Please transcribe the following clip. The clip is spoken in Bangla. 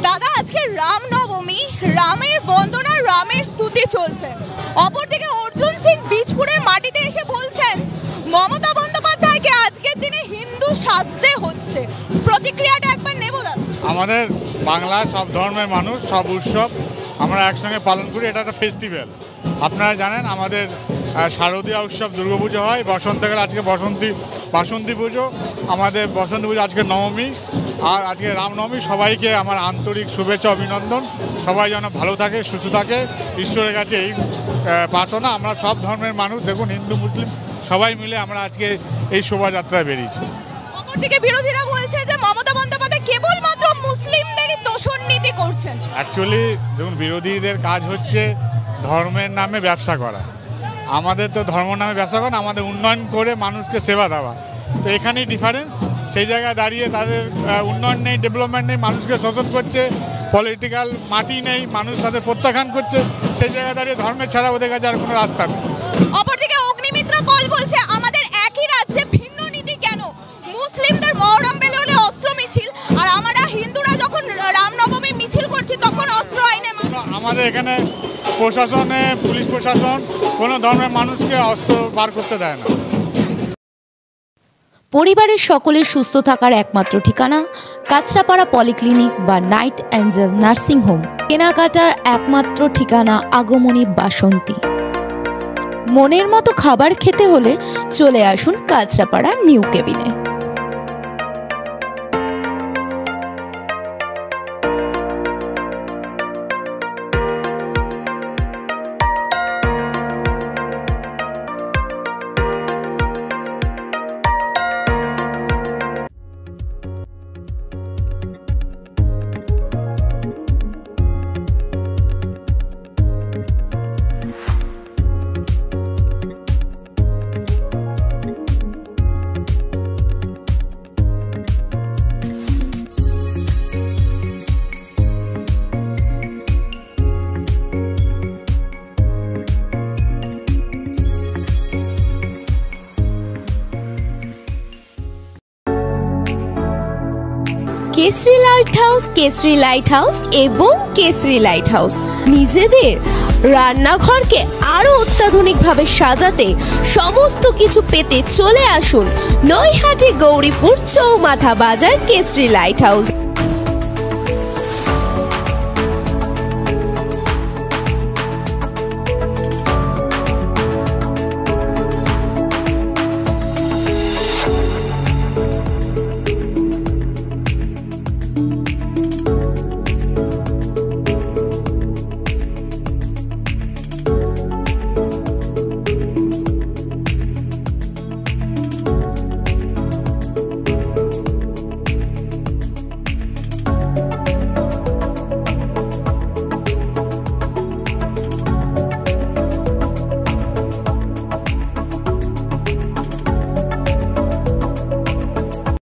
দাদা আজকে রামনবমী, রামের বন্দনা, রামের স্তুতি চলছে। অপরদিকে অর্জুন সিং বীজপুরের মাটিতে এসে বলছেন মমতা বন্দ্যোপাধ্যায়কে আজকের দিনে হিন্দু সাজতে হচ্ছে। প্রতিক্রিয়াটা একবার নেব দাদা। আমাদের বাংলায় সব ধর্মের মানুষ, সব উৎসব আমরা একসঙ্গে পালন করি। এটা একটা ফেস্টিভ্যাল। আপনারা জানেন আমাদের শারদীয় উৎসব দুর্গাপুজো হয়, বসন্তকালে আজকে বাসন্তী পুজো, আমাদের বসন্তী পুজো আজকে নবমী, আর আজকে রামনবমী। সবাইকে আমার আন্তরিক শুভেচ্ছা, অভিনন্দন। সবাই যেন ভালো থাকে, সুস্থ থাকে, ঈশ্বরের কাছে এই প্রার্থনা। আমরা সব ধর্মের মানুষ, দেখুন হিন্দু মুসলিম সবাই মিলে আমরা আজকে এই শোভাযাত্রায় বেরিয়েছি। অপরদিকে বিরোধীরা বলছে যে মমতা বন্দ্যোপাধ্যায় কেবলমাত্র মুসলিমদেরই তোষণ নীতি করছেন। অ্যাকচুয়ালি দেখুন, বিরোধীদের কাজ হচ্ছে ধর্মের নামে ব্যবসা করা। আমাদের তো ধর্ম নামে ব্যবসা করা, আমাদের উন্নয়ন করে মানুষকে সেবা দেওয়া। তো এখানেই ডিফারেন্স। সেই জায়গায় দাঁড়িয়ে তাদের উন্নয়ন নেই, ডেভেলপমেন্ট নেই, মানুষকে শোষণ করছে, পলিটিক্যাল মাটি নেই, মানুষ তাদের প্রত্যাখ্যান করছে। সেই জায়গায় দাঁড়িয়ে ধর্মের ছাড়া ওদের কাছে আর কোনো রাস্তা নেই। অপরদিকে অগ্নিমিত্র কল বলছে আমাদের একই রাজ্যে ভিন্ন নীতি কেন? মুসলিমদের মহরম বেরোলে অস্ত্র মিছিল, আর আমরা হিন্দুরা যখন রামনবমী মিছিল করছি তখন অস্ত্র আইনে। আমাদের এখানে প্রশাসনে, পুলিশ প্রশাসন কোনো ধর্মের মানুষকে অস্ত্র বার করতে দেয় না। পরিবারের সকলের সুস্থ থাকার একমাত্র ঠিকানা কাঁচরাপাড়া পলিক্লিনিক বা নাইট অ্যাঞ্জেল নার্সিং হোম। কেনাকাটার একমাত্র ঠিকানা আগমনী বাসন্তী। মনের মতো খাবার খেতে হলে চলে আসুন কাঁচরাপাড়া নিউ কেবিনে। কেসরি লাইট হাউস এবং কেসরি লাইট হাউস নিজেদের রান্নাঘরকে আরো অত্যাধুনিকভাবে সাজাতে, সমস্ত কিছু পেতে চলে আসুন নৈহাটি গৌরীপুর চৌমাথা বাজার কেসরি লাইট হাউস।